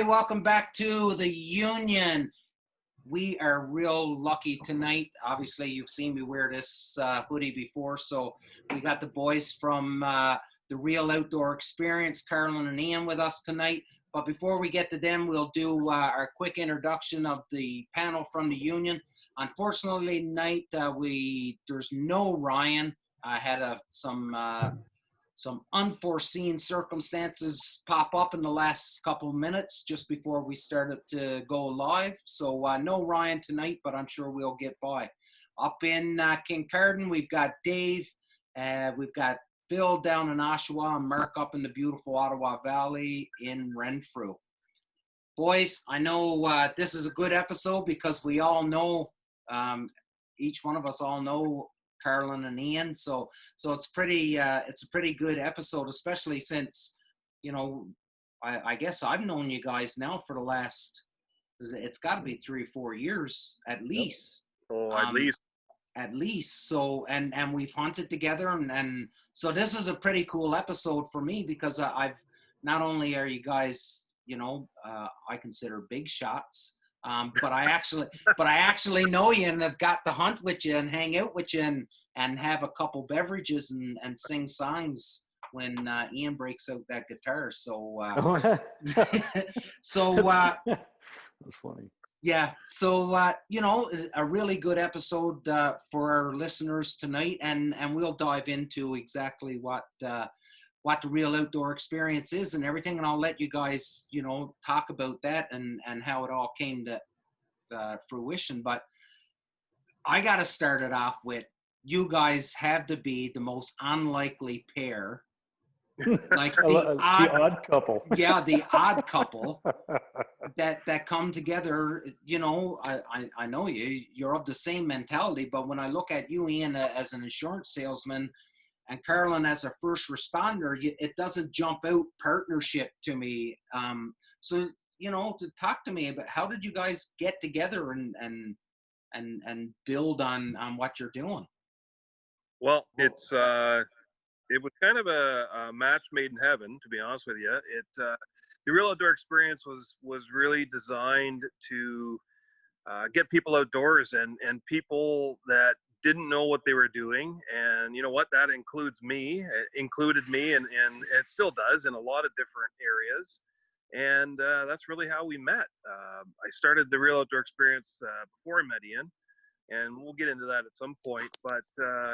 Welcome back to the Union. We are real lucky tonight. Obviously, you've seen me wear this hoodie before, so we got the boys from the Real Outdoor Experience, Carlin and Ian, with us tonight. But before we get to them, we'll do our quick introduction of the panel from the Union. Unfortunately, tonight there's no Ryan. I had some unforeseen circumstances pop up in the last couple of minutes just before we started to go live. So no Ryan tonight, but I'm sure we'll get by. Up in Kincardine, we've got Dave, we've got Phil down in Oshawa, and Mark up in the beautiful Ottawa Valley in Renfrew. Boys, I know this is a good episode because we all know, each one of us all know Carlin and Ian, so it's a pretty good episode, especially since, you know, I guess I've known you guys now for the last, it's got to be 3 or 4 years at least. Yep. Oh, at least. So and we've hunted together, and so this is a pretty cool episode for me because I've not only are you guys, you know, I consider big shots. But I actually know you and have got to hunt with you and hang out with you and have a couple beverages and sing songs when Ian breaks out that guitar. So, that's funny. Yeah. So, you know, a really good episode for our listeners tonight, and we'll dive into exactly what the Real Outdoor Experience is and everything, and I'll let you guys, you know, talk about that and how it all came to fruition. But I got to start it off with, you guys have to be the most unlikely pair, like the odd couple. Yeah, the odd couple that come together. You know, I know you're of the same mentality, but when I look at you, Ian, as an insurance salesman, and Carlin as a first responder, it doesn't jump out partnership to me. So, you know, to talk to me about how did you guys get together and build on what you're doing? Well, it was kind of a match made in heaven, to be honest with you. The Real Outdoor Experience was really designed to get people outdoors and people that didn't know what they were doing. And you know what, that included me, and it still does in a lot of different areas. And that's really how we met. I started the Real Outdoor Experience before I met Ian, and we'll get into that at some point. But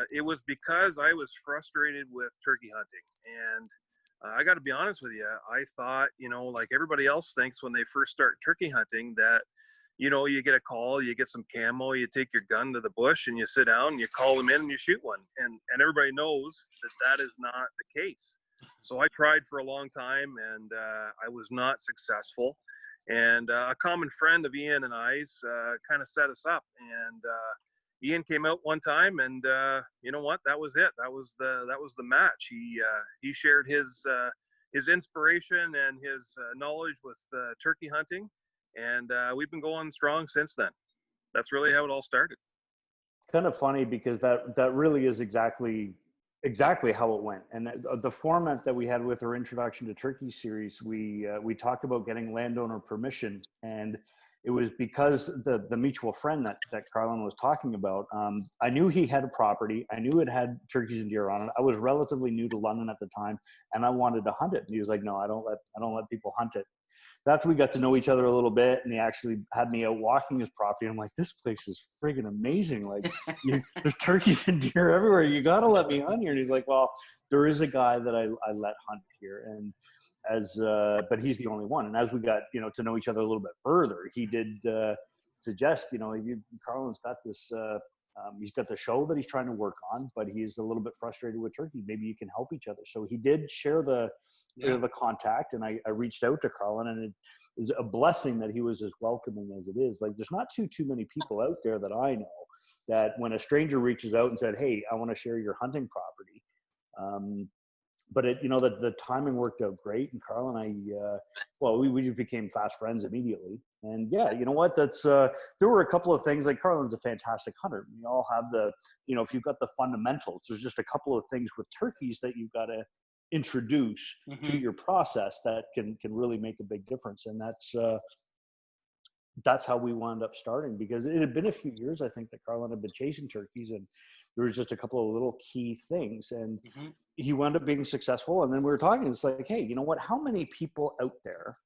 it was because I was frustrated with turkey hunting. And I got to be honest with you, I thought, you know, like everybody else thinks when they first start turkey hunting, that, you know, you get a call, you get some camo, you take your gun to the bush and you sit down, you call them in and you shoot one. And everybody knows that is not the case. So I tried for a long time, and I was not successful. And a common friend of Ian and I's kind of set us up. And Ian came out one time, and you know what? That was it. That was the match. He shared his inspiration and his knowledge with turkey hunting, and we've been going strong since then. That's really how it all started. It's kind of funny because that really is exactly how it went. And the format that we had with our Introduction to Turkey series, we talked about getting landowner permission, and it was because the mutual friend that Carlin was talking about, I knew he had a property. I knew it had turkeys and deer on it. I was relatively new to London at the time, and I wanted to hunt it. And he was like, "No, I don't let people hunt it." After we got to know each other a little bit, and he actually had me out walking his property, I'm like, "This place is friggin' amazing! Like, there's turkeys and deer everywhere. You gotta let me hunt here." And he's like, "Well, there is a guy that I let hunt here, and but he's the only one." And as we got to know each other a little bit further, he did suggest, Carlin's got this, he's got the show that he's trying to work on, but he's a little bit frustrated with turkey. Maybe you can help each other. So he did share the contact, and I reached out to Carlin, and it is a blessing that he was as welcoming as it is. Like, there's not too many people out there that I know that when a stranger reaches out and said, "Hey, I want to share your hunting property," but the timing worked out great, and Carl and I, we just became fast friends immediately. And yeah, you know what? That's there were a couple of things. Like, Carlin's a fantastic hunter. We all have if you've got the fundamentals, there's just a couple of things with turkeys that you've got to introduce to your process that can really make a big difference. And that's how we wound up starting, because it had been a few years, I think, that Carlin had been chasing turkeys, and there was just a couple of little key things, and he wound up being successful. And then we were talking, it's like, hey, you know what? How many people out there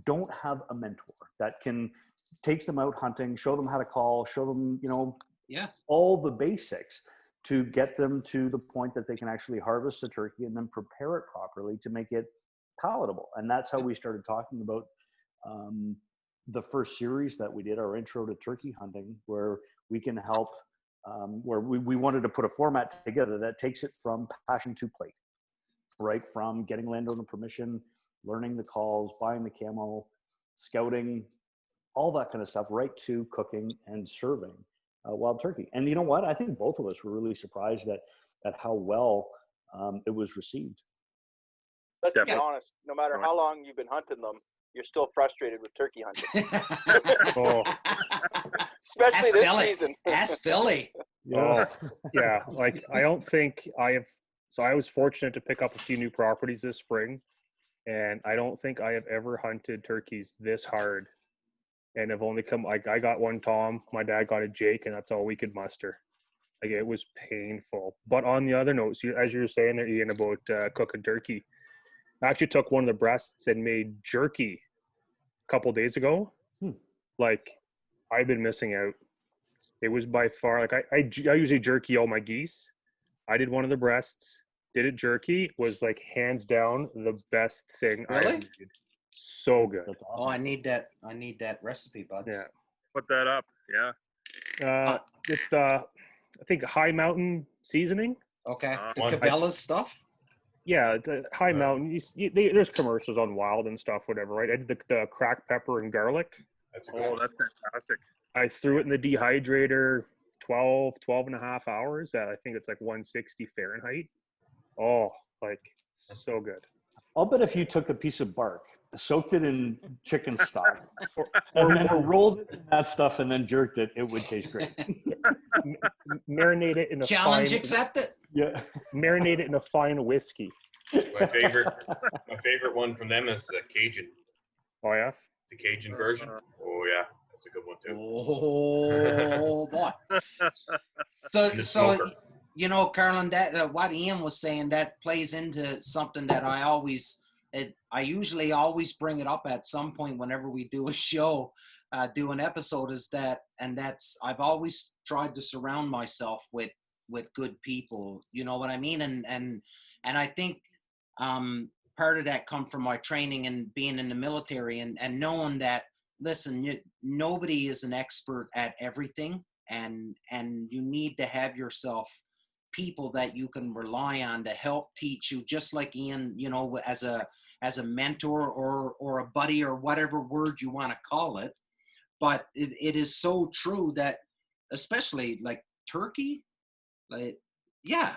don't have a mentor that can take them out hunting, show them how to call, show them, all the basics to get them to the point that they can actually harvest the turkey and then prepare it properly to make it palatable. And that's how we started talking about the first series that we did, our intro to turkey hunting, where we can help, where we wanted to put a format together that takes it from passion to plate, right? From getting landowner permission, learning the calls, buying the camo, scouting, all that kind of stuff, right to cooking and serving wild turkey. And you know what? I think both of us were really surprised at how well it was received. Let's be honest, no matter how long you've been hunting them, you're still frustrated with turkey hunting. Especially this season. Ask Philly. Yeah. Yeah. Like, I don't think I was fortunate to pick up a few new properties this spring, and I don't think I have ever hunted turkeys this hard. And I've only I got one Tom, my dad got a Jake, and that's all we could muster. Like, it was painful. But on the other note, as you were saying there, Ian, about cooking turkey, I actually took one of the breasts and made jerky a couple days ago. Like, I've been missing out. It was by far, like, I usually jerky all my geese. I did one of the breasts, did it jerky, was like hands down the best thing I ever did. So good. That's awesome. Oh, I need that recipe, buds. Yeah. Put that up. Yeah. It's I think High Mountain seasoning. Okay. The Cabela's stuff? Yeah, the High Mountain. There's commercials on Wild and stuff, whatever, right? I did the cracked pepper and garlic. That's fantastic. I threw it in the dehydrator 12 and a half hours at, I think it's like 160 Fahrenheit. Oh, like, so good. I'll bet if you took a piece of bark, soaked it in chicken stock, and then rolled it in that stuff and then jerked it, it would taste great. Marinate it in a challenge accepted. Yeah. Marinate it in a fine whiskey. My favorite one from them is the Cajun. Oh yeah, the Cajun version. Oh yeah, that's a good one too. Oh boy. So you know, Carlin, that what Ian was saying, that plays into something that I usually always bring it up at some point whenever we do a show, do an episode, is that, and that's, I've always tried to surround myself with good people, you know what I mean? And I think part of that come from my training and being in the military and knowing that, listen, nobody is an expert at everything, and you need to have yourself people that you can rely on to help teach you, just like Ian, you know, as a mentor or a buddy or whatever word you want to call it. But it is so true that, especially like turkey, like, yeah,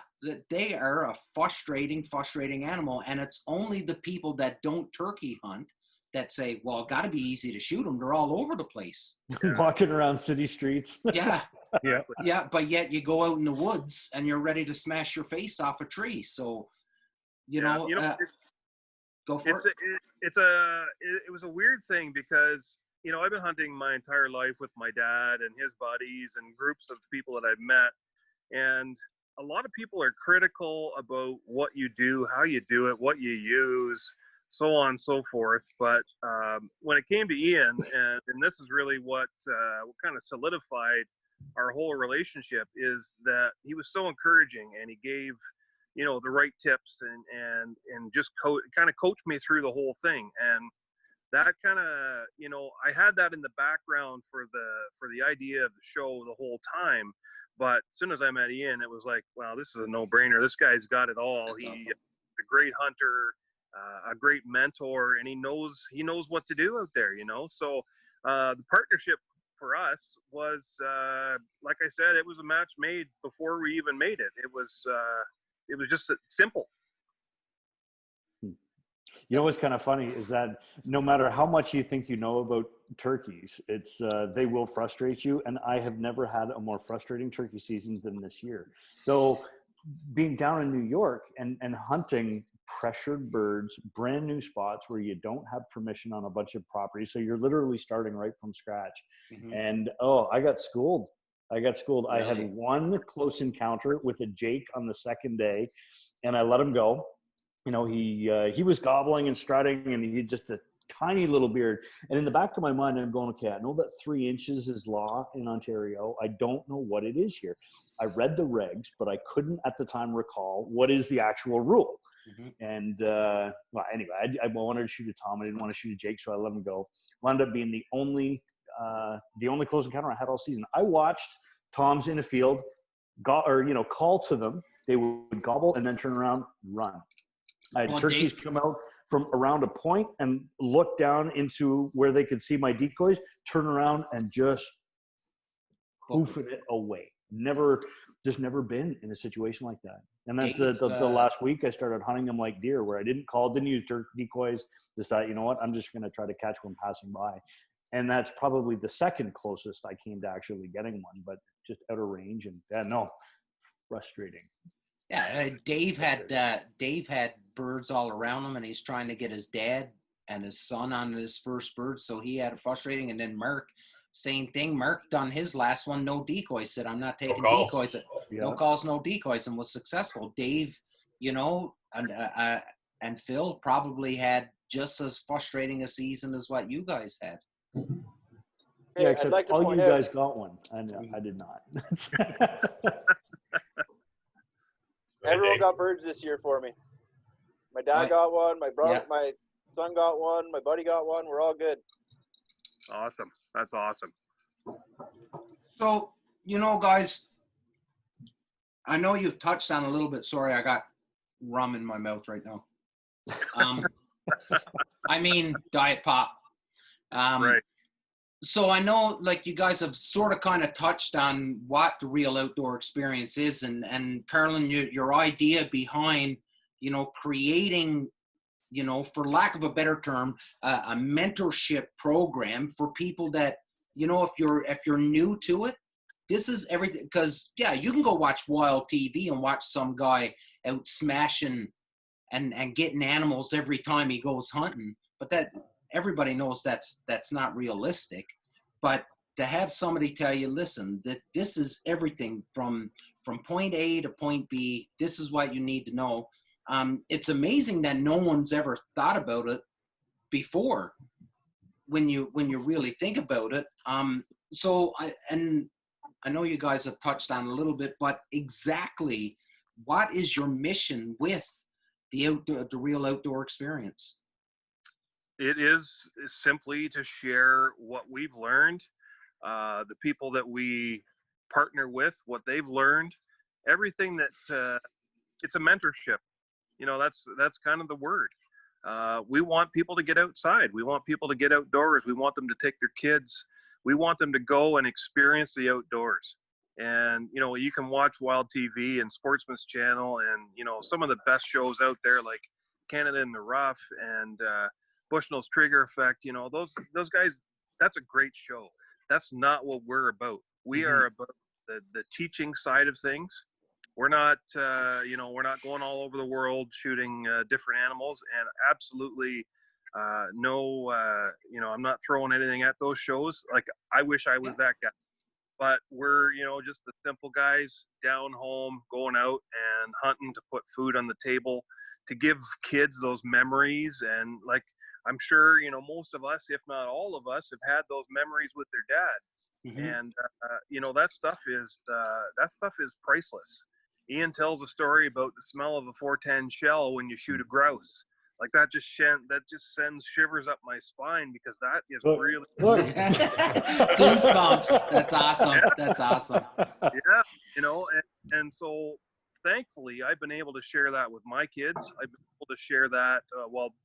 they are a frustrating animal. And it's only the people that don't turkey hunt that say, well, it got to be easy to shoot them. They're all over the place. Walking around city streets. Yeah. Yeah. But yet you go out in the woods and you're ready to smash your face off a tree. So, you know, go for it. It was a weird thing because, you know, I've been hunting my entire life with my dad and his buddies and groups of people that I've met. And a lot of people are critical about what you do, how you do it, what you use, so on and so forth. But when it came to Ian, and this is really what kind of solidified our whole relationship, is that he was so encouraging, and he gave, you know, the right tips and just kind of coached me through the whole thing. And that kind of, I had that in the background for the idea of the show the whole time. But as soon as I met Ian, it was like, wow, this is a no-brainer. This guy's got it all. He's awesome. a great hunter, a great mentor, and he knows what to do out there, So the partnership for us was, like I said, it was a match made before we even made it. It was just simple. You know what's kind of funny is that no matter how much you think you know about turkeys, it's they will frustrate you. And I have never had a more frustrating turkey season than this year. So being down in New York and hunting pressured birds, brand new spots where you don't have permission on a bunch of properties. So you're literally starting right from scratch. Mm-hmm. And I got schooled. Really? I had one close encounter with a Jake on the second day, and I let him go. He was gobbling and strutting, and he had just a tiny little beard. And in the back of my mind, I'm going, okay, I know that 3 inches is law in Ontario. I don't know what it is here. I read the regs, but I couldn't at the time recall what is the actual rule. Mm-hmm. And anyway, I wanted to shoot a Tom. I didn't want to shoot a Jake, so I let him go. Wound up being the only close encounter I had all season. I watched Toms in a field, call to them. They would gobble and then turn around, run. I had turkeys come out from around a point and look down into where they could see my decoys, turn around and just hoofing it away. Never been in a situation like that. And that's the last week I started hunting them like deer, where I didn't use decoys. Decided, you know what, I'm just going to try to catch one passing by. And that's probably the second closest I came to actually getting one, but just out of range. And frustrating. Yeah, Dave had birds all around him, and he's trying to get his dad and his son on his first bird, so he had it frustrating. And then Mark, same thing. Mark done his last one, no decoys. Said, I'm not taking decoys. Yeah. No calls, no decoys, and was successful. Dave, and Phil probably had just as frustrating a season as what you guys had. Yeah, except all you guys got one. I did not. Everyone got birds this year for me. My dad got one. My brother, my son got one. My buddy got one. We're all good. Awesome. That's awesome. So, guys, I know you've touched on a little bit. Sorry, I got rum in my mouth right now. I mean, Diet Pop. Right. So I know, like, you guys have sort of kind of touched on what the real outdoor experience is, and Carlin, your idea behind, creating, for lack of a better term, a mentorship program for people that, if you're new to it, this is everything. Because you can go watch wild TV and watch some guy out smashing and getting animals every time he goes hunting, but that. Everybody knows that's not realistic, but to have somebody tell you, listen, that this is everything from point A to point B. This is what you need to know. It's amazing that no one's ever thought about it before. When you really think about it. So I know you guys have touched on a little bit, but exactly what is your mission with the real outdoor experience? It is simply to share what we've learned, the people that we partner with, what they've learned, everything that it's a mentorship. That's kind of the word. We want people to get outside. We want people to get outdoors. We want them to take their kids. We want them to go and experience the outdoors. And, you can watch Wild TV and Sportsman's Channel and, some of the best shows out there like Canada in the Rough and Bushnell's Trigger Effect, those guys, that's a great show. That's not what we're about. We are about the teaching side of things. We're not, we're not going all over the world shooting different animals, and absolutely no, I'm not throwing anything at those shows. Like, I wish I was that guy, but we're, just the simple guys down home, going out and hunting to put food on the table, to give kids those memories. And like, I'm sure, most of us, if not all of us, have had those memories with their dad. And, that stuff is priceless. Ian tells a story about the smell of a 410 shell when you shoot a grouse. Like that just sends shivers up my spine, because that is Look, really look. Goosebumps. That's awesome. That's awesome. yeah, and so thankfully I've been able to share that with my kids. I've been able to share that,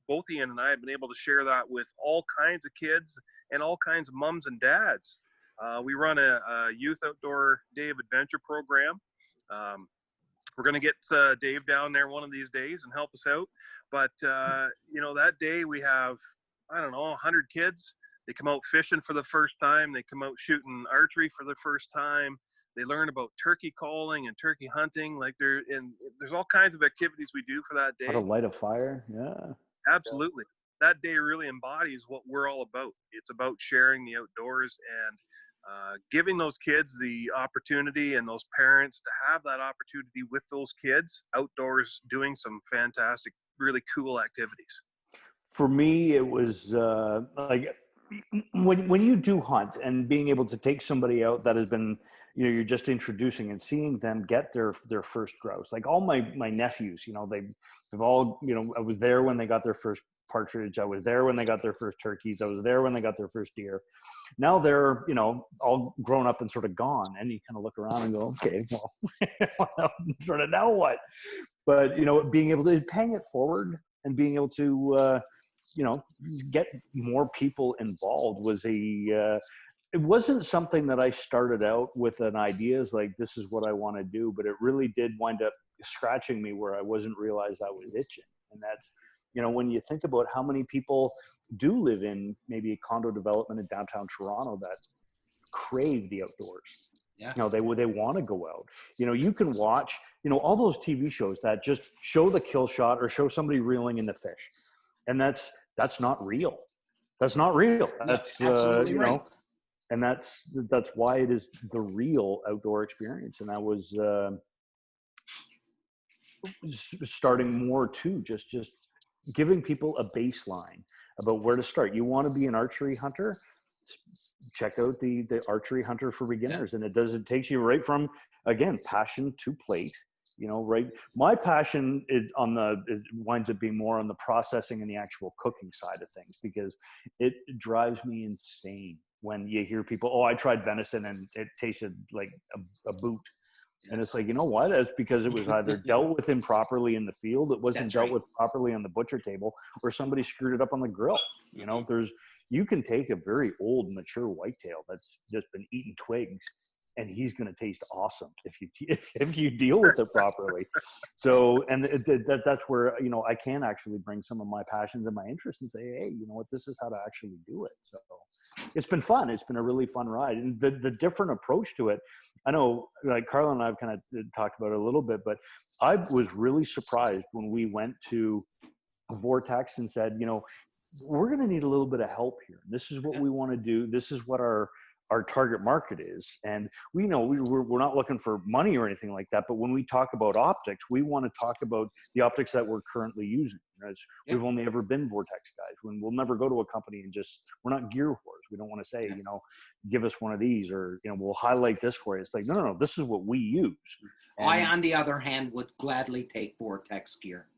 both Ian and I have been able to share that with all kinds of kids and all kinds of mums and dads. We run a youth outdoor day of adventure program. We're going to get Dave down there one of these days and help us out. But, that day we have, 100 kids. They come out fishing for the first time. They come out shooting archery for the first time. They learn about turkey calling and turkey hunting. There's all kinds of activities we do for that day. How to light a fire. Yeah. Absolutely. That day really embodies what we're all about. It's about sharing the outdoors and giving those kids the opportunity, and those parents to have that opportunity with those kids outdoors doing some fantastic, really cool activities. For me, it was like when you do hunt and being able to take somebody out that has been, you're just introducing and seeing them get their first grouse. Like all my nephews, they've all, I was there when they got their first partridge. I was there when they got their first turkeys. I was there when they got their first deer. Now they're, all grown up and sort of gone. And you kind of look around and go, okay, well, sort of now what? But, being able to paying it forward and being able to, get more people involved was it wasn't something that I started out with an idea as like, this is what I want to do, but it really did wind up scratching me where I wasn't realized I was itching. And that's, when you think about how many people do live in maybe a condo development in downtown Toronto that crave the outdoors. Yeah. They want to go out. You can watch, all those TV shows that just show the kill shot or show somebody reeling in the fish. And that's not real. That's not real. That's absolutely right. And that's why it is the real outdoor experience. And that was starting more too, just giving people a baseline about where to start. You want to be an archery hunter? Check out the Archery Hunter for Beginners. Yeah. And it takes you right from, again, passion to plate. Right. My passion it winds up being more on the processing and the actual cooking side of things, because it drives me insane when you hear people, oh, I tried venison and it tasted like a boot. And it's like, you know what? That's because it was either dealt with improperly in the field, it wasn't dealt with properly on the butcher table, or somebody screwed it up on the grill. You can take a very old, mature whitetail that's just been eating twigs, and he's going to taste awesome if you deal with it properly. So, and that's where, I can actually bring some of my passions and my interests and say, hey, you know what, this is how to actually do it. So it's been fun. It's been a really fun ride. And the different approach to it, I know, like Carlin and I have kind of talked about it a little bit, but I was really surprised when we went to Vortex and said, we're going to need a little bit of help here. This is what we want to do. This is what our target market is. And we know we're not looking for money or anything like that. But when we talk about optics, we want to talk about the optics that we're currently using. We've only ever been Vortex guys. We'll never go to a company and we're not gear whores. We don't want to say, give us one of these, or, we'll highlight this for you. It's like, no, this is what we use. And I, on the other hand, would gladly take Vortex gear.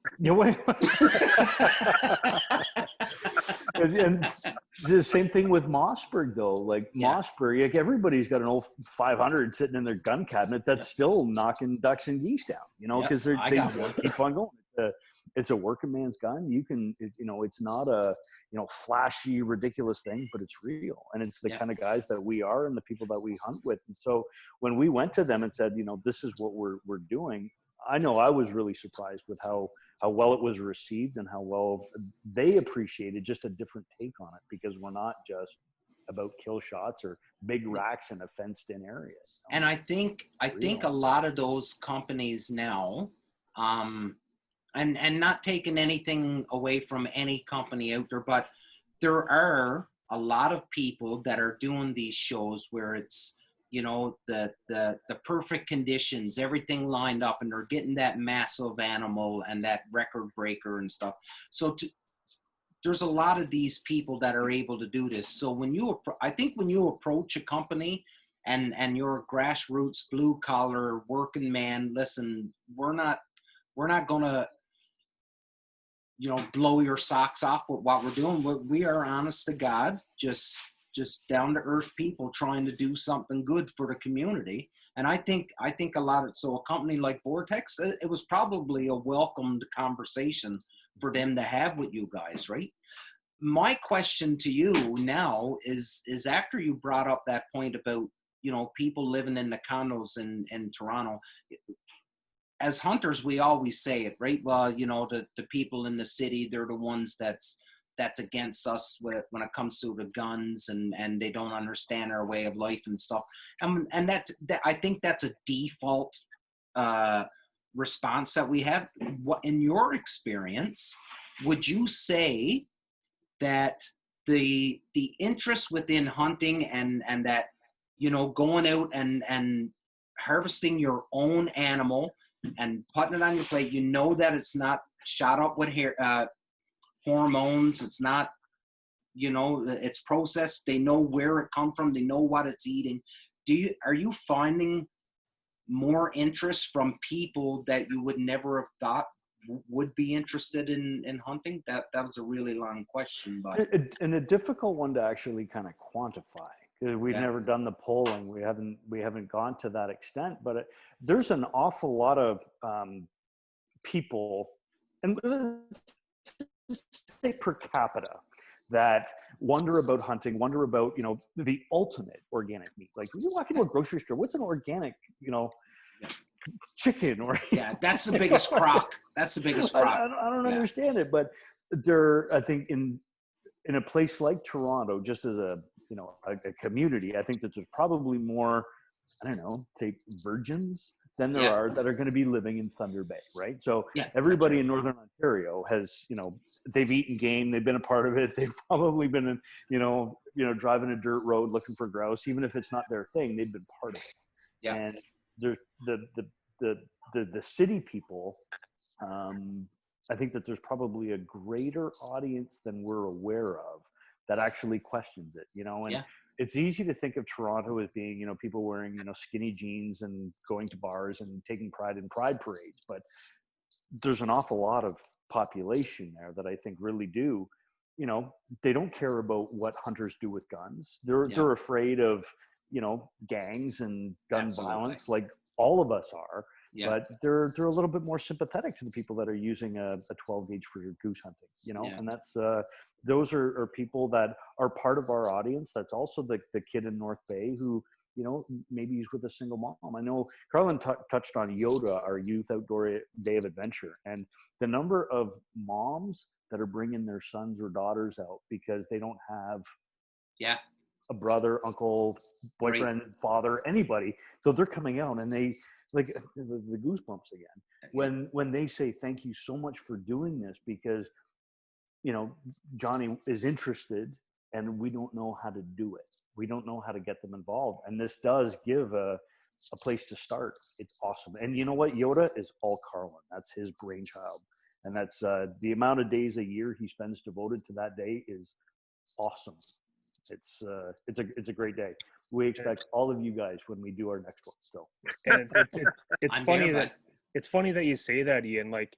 And the same thing with Mossberg, though. Like Mossberg, like everybody's got an old 500 sitting in their gun cabinet that's still knocking ducks and geese down, because they just keep on going. It's a working man's gun. You can, it's not a, flashy, ridiculous thing, but it's real. And it's the kind of guys that we are and the people that we hunt with. And so when we went to them and said, this is what we're doing, I know I was really surprised with how well it was received and how well they appreciated just a different take on it, because we're not just about kill shots or big racks in a fenced in area. And I think a lot of those companies now, and not taking anything away from any company out there, but there are a lot of people that are doing these shows where it's, the perfect conditions, everything lined up, and they're getting that massive animal and that record breaker and stuff. So there's a lot of these people that are able to do this. So when you approach a company and you're a grassroots, blue collar working man, listen, we're not gonna blow your socks off with what we're doing. We are honest to God, just down to earth people trying to do something good for the community. And I think a lot of, so a company like Vortex, it was probably a welcomed conversation for them to have with you guys, right? My question to you now is after you brought up that point about, people living in the condos in Toronto, as hunters, we always say it, right? Well, the people in the city, they're the ones that's against us when it comes to the guns, and they don't understand our way of life and stuff. And that I think that's a default response that we have. What, in your experience, would you say that the interest within hunting and that, going out and harvesting your own animal and putting it on your plate, that it's not shot up with hormones, it's not, it's processed, they know where it come from, they know what it's eating. Are you finding more interest from people that you would never have thought would be interested in hunting? That was a really long question, but and a difficult one to actually kind of quantify. We've never done the polling. We haven't gone to that extent, but there's an awful lot of people, and say per capita, that wonder about hunting, wonder about, the ultimate organic meat. Like when you walk into a grocery store, what's an organic, chicken or that's the biggest crock. That's the biggest crock. I don't understand it, but I think in a place like Toronto, just as a community, I think that there's probably more, I don't know, say virgins than there are that are going to be living in Thunder Bay, right? So everybody in Northern Ontario has, they've eaten game, they've been a part of it, they've probably been, driving a dirt road looking for grouse, even if it's not their thing, they've been part of it. Yeah. And there's the city people. I think that there's probably a greater audience than we're aware of that actually questions it, and it's easy to think of Toronto as being, people wearing, skinny jeans and going to bars and taking pride in pride parades. But there's an awful lot of population there that I think really do, they don't care about what hunters do with guns. They're afraid of, gangs and gun violence, like all of us are. Yeah. But they're a little bit more sympathetic to the people that are using a 12 gauge for your goose hunting, and that's those are people that are part of our audience. That's also the kid in North Bay who, maybe he's with a single mom. I know Carlin touched on Yoda, our youth outdoor day of adventure, and the number of moms that are bringing their sons or daughters out because they don't have a brother, uncle, boyfriend, father, anybody. So they're coming out and they, like the goosebumps again when they say thank you so much for doing this, because Johnny is interested and we don't know how to do it. We don't know how to get them involved, and this does give a place to start. It's awesome. And you know what, Yoda is all Carlin. That's his brainchild, and that's the amount of days a year he spends devoted to that day is awesome. It's a great day. We expect all of you guys when we do our next one. So, and it's funny that you say that, Ian. Like,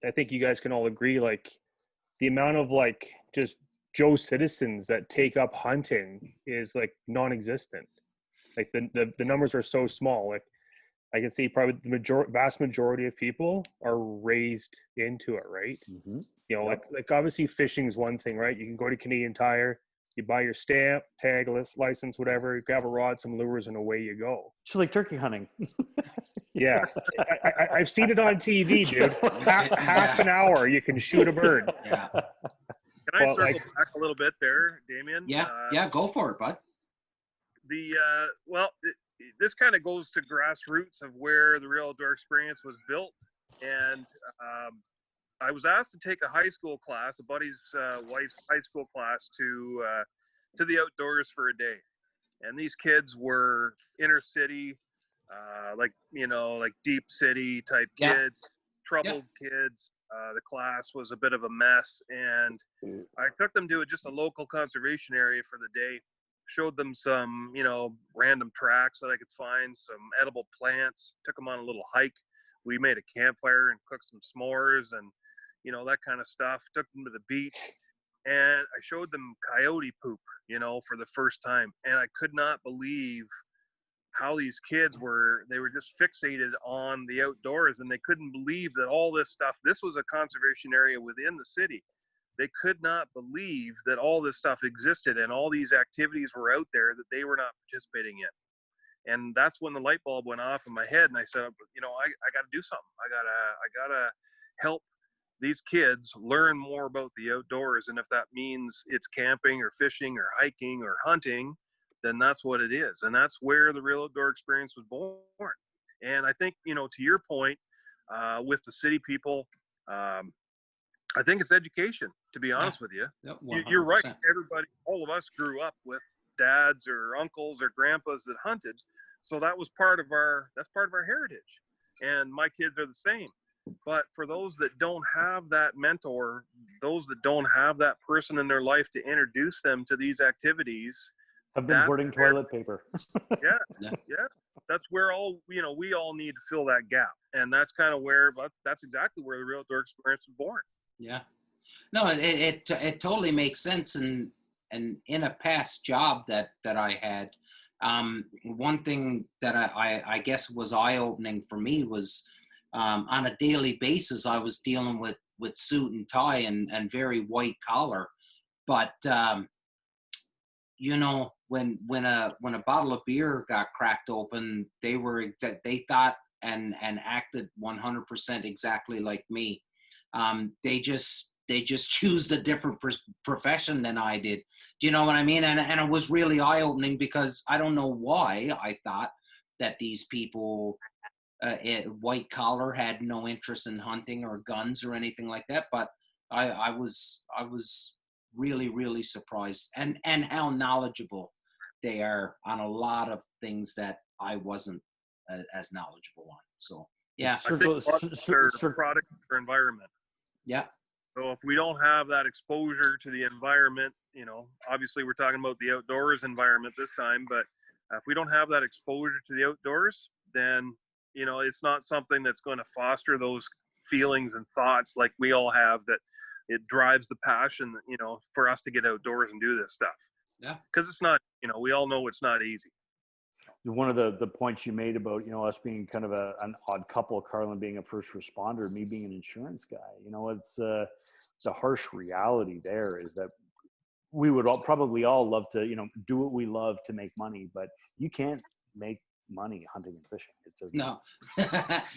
I think you guys can all agree. Like, the amount of just Joe citizens that take up hunting is non-existent. Like the numbers are so small. Like, I can see probably the vast majority of people are raised into it, right? Mm-hmm. Like obviously fishing is one thing, right? You can go to Canadian Tire. You buy your stamp, tag, license, whatever. You grab a rod, some lures, and away you go. It's like turkey hunting. Yeah, I've seen it on TV, dude. Half an hour, you can shoot a bird. Yeah. Can I circle back a little bit there, Damien? Yeah, go for it, bud. This kind of goes to grassroots of where the Real Outdoor Experience was built, and I was asked to take a high school class, a buddy's wife's high school class, to the outdoors for a day. And these kids were inner city, like deep city type kids, troubled kids. The class was a bit of a mess, and I took them to just a local conservation area for the day. Showed them some, random tracks that I could find, some edible plants. Took them on a little hike. We made a campfire and cooked some s'mores, and that kind of stuff. Took them to the beach, and I showed them coyote poop, for the first time. And I could not believe how these kids they were just fixated on the outdoors, and they couldn't believe that all this stuff, this was a conservation area within the city. They could not believe that all this stuff existed and all these activities were out there that they were not participating in. And that's when the light bulb went off in my head, and I said, I got to do something. I gotta help these kids learn more about the outdoors. And if that means it's camping or fishing or hiking or hunting, then that's what it is. And that's where the Real Outdoor Experience was born. And I think, to your point, with the city people, I think it's education, to be honest with you. Yep, you're right. Everybody, all of us grew up with dads or uncles or grandpas that hunted. So that's part of our heritage. And my kids are the same. But for those that don't have that mentor, those that don't have that person in their life to introduce them to these activities, have been hoarding toilet paper. yeah. That's where we all need to fill that gap. And that's kind of that's exactly where the Real Outdoor Experience was born. Yeah. No, it totally makes sense. And in a past job that I had, one thing that I guess was eye-opening for me was on a daily basis, I was dealing with suit and tie and very white collar. But, when a bottle of beer got cracked open, they thought and acted 100% exactly like me. They just choose a different profession than I did. Do you know what I mean? And it was really eye-opening, because I don't know why I thought that these people, white collar, had no interest in hunting or guns or anything like that. But I was really, really surprised, and how knowledgeable they are on a lot of things that I wasn't as knowledgeable on. So yeah, I think their product or environment. Yeah. So if we don't have that exposure to the environment, obviously we're talking about the outdoors environment this time, but if we don't have that exposure to the outdoors, then, it's not something that's going to foster those feelings and thoughts like we all have, that it drives the passion, for us to get outdoors and do this stuff. Yeah. Because it's not, we all know it's not easy. One of the points you made about, us being kind of an odd couple, Carlin being a first responder, me being an insurance guy, it's a harsh reality there, is that we would probably all love to, do what we love to make money, but you can't make money hunting and fishing. No.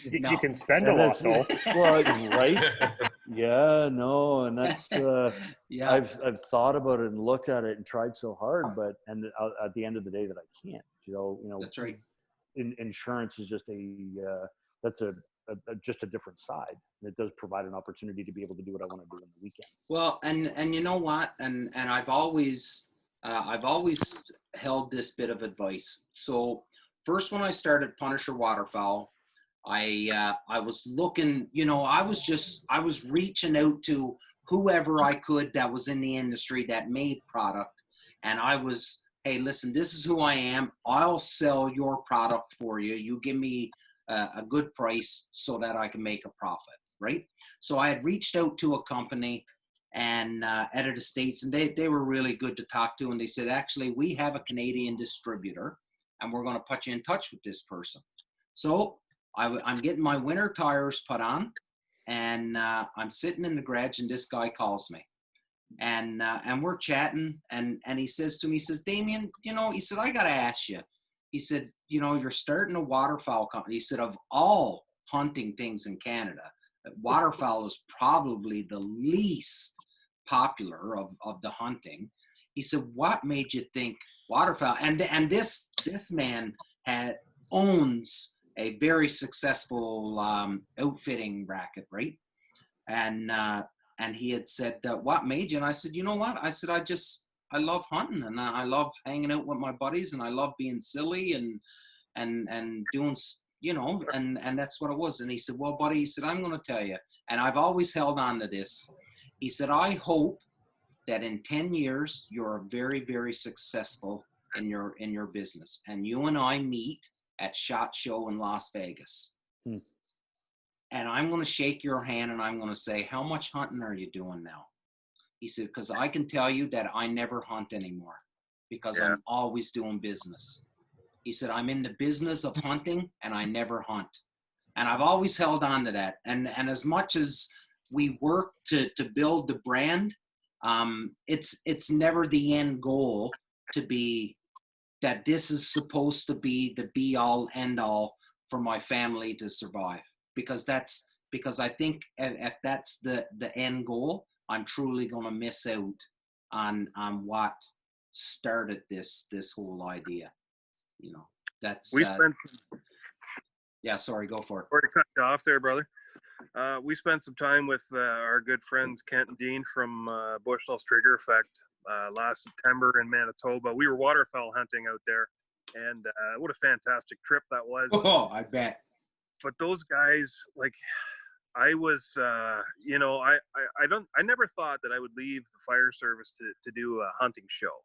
You can spend a lot, though. Well, right? Yeah, no, and that's yeah. I've thought about it and looked at it and tried so hard, but at the end of the day that I can't. That's right. Insurance is just just a different side. It does provide an opportunity to be able to do what I want to do on the weekends. Well, and you know what? And I've always held this bit of advice. So first, when I started Punisher Waterfowl, I was looking, I was reaching out to whoever I could that was in the industry that made product. And I was, hey, listen, this is who I am. I'll sell your product for you. You give me a good price so that I can make a profit, right? So I had reached out to a company and Edited States, and they were really good to talk to. And they said, actually, we have a Canadian distributor, and we're going to put you in touch with this person. So I'm getting my winter tires put on, and I'm sitting in the garage, and this guy calls me. And we're chatting, and he says to me, he says, Damien, he said, I got to ask you. He said, you're starting a waterfowl company. He said, of all hunting things in Canada, waterfowl is probably the least popular of the hunting. He said, what made you think waterfowl? And this man owns a very successful outfitting racket, right? And he had said, what made you? And I said, you know what? I said, I love hunting, and I love hanging out with my buddies, and I love being silly and doing, and that's what it was. And he said, well, buddy, he said, I'm going to tell you, and I've always held on to this. He said, I hope that in 10 years, you're very, very successful in your business. And you and I meet at SHOT Show in Las Vegas. and I'm going to shake your hand and I'm going to say, how much hunting are you doing now? He said, because I can tell you that I never hunt anymore because I'm always doing business. He said, I'm in the business of hunting and I never hunt. And I've always held on to that. And as much as we work to build the brand, it's never the end goal to be that this is supposed to be the be all end all for my family to survive. Because I think if that's the end goal, I'm truly going to miss out on what started this whole idea. You know, that's yeah. Sorry, go for it. Sorry to cut you off there, brother. We spent some time with our good friends Kent and Dean from Bushnell's Trigger Effect last September in Manitoba. We were waterfowl hunting out there, and what a fantastic trip that was. Oh, I bet. But those guys, like, I was, you know, I never thought that I would leave the fire service to do a hunting show.